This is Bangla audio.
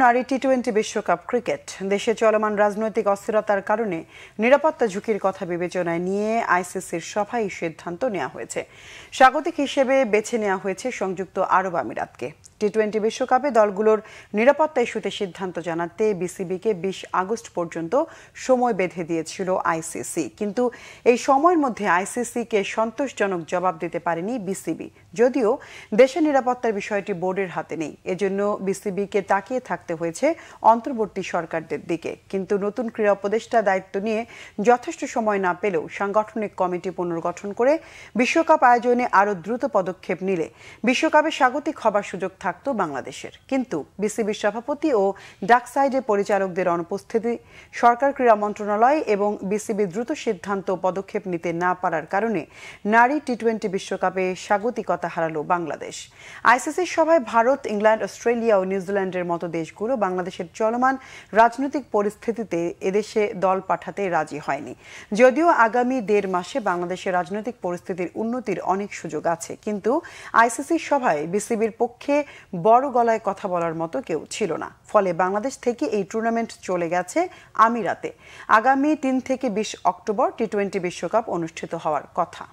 নারী টি-20 বিশ্বকাপ ক্রিকেট দেশে চলমান রাজনৈতিক অস্থিরতার কারণে নিরাপত্তা ঝুঁকির কথা বিবেচনায় নিয়ে আইসিসির সভায় সিদ্ধান্ত নেওয়া হয়েছে। স্বাগতিক হিসেবে বেছে নেওয়া হয়েছে সংযুক্ত আরব আমিরাতকে। টি-20 বিশ্বকাপে দলগুলোর নিরাপত্তা ইস্যুতে সিদ্ধান্ত জানাতে বিসিবিকে 20 আগস্ট পর্যন্ত সময় বেঁধে দিয়েছিল আইসিসি, কিন্তু এই সময়ের মধ্যে আইসিসিকে সন্তোষজনক জবাব দিতে পারেনি বিসিবি। যদিও দেশের নিরাপত্তার বিষয়টি বোর্ডের হাতে নেই, এজন্য বিসিবিকে তাকিয়ে থাকতে হয়েছে অন্তর্বর্তী সরকারদের দিকে। কিন্তু নতুন ক্রীড়া উপদেষ্টা দায়িত্ব নিয়ে যথেষ্ট সময় না পেলেও সাংগঠনিক কমিটি পুনর্গঠন করে বিশ্বকাপ আয়োজনে আরও দ্রুত পদক্ষেপ নিলে বিশ্বকাপে স্বাগতিক হবার সুযোগ থাকতো বাংলাদেশের। কিন্তু বিসিবির সভাপতি ও ডাকসাইডে পরিচালকদের অনুপস্থিতি, সরকার ক্রীড়া মন্ত্রণালয় এবং বিসিবি দ্রুত সিদ্ধান্ত ও পদক্ষেপ নিতে না পারার কারণে নারী টি-20 বিশ্বকাপে স্বাগতিকতা হারালো বাংলাদেশ। আইসিসির সভায় ভারত, ইংল্যান্ড, অস্ট্রেলিয়া ও নিউজিল্যান্ডের মতো দেশগুলো বাংলাদেশের চলমান রাজনৈতিক পরিস্থিতিতে এদেশে দল পাঠাতে রাজি হয়নি। যদিও আগামী 1.5 মাসে বাংলাদেশের রাজনৈতিক পরিস্থিতির উন্নতির অনেক সুযোগ আছে, কিন্তু আইসিসির সভায় বিসিবির পক্ষে বড় গলায় কথা বলার মতো কেউ ছিল না। ফলে বাংলাদেশ থেকে এই টুর্নামেন্ট চলে গেছে আমিরাতে। আগামী 3 থেকে 20 অক্টোবর টি-20 বিশ্বকাপ অনুষ্ঠিত হওয়ার কথা।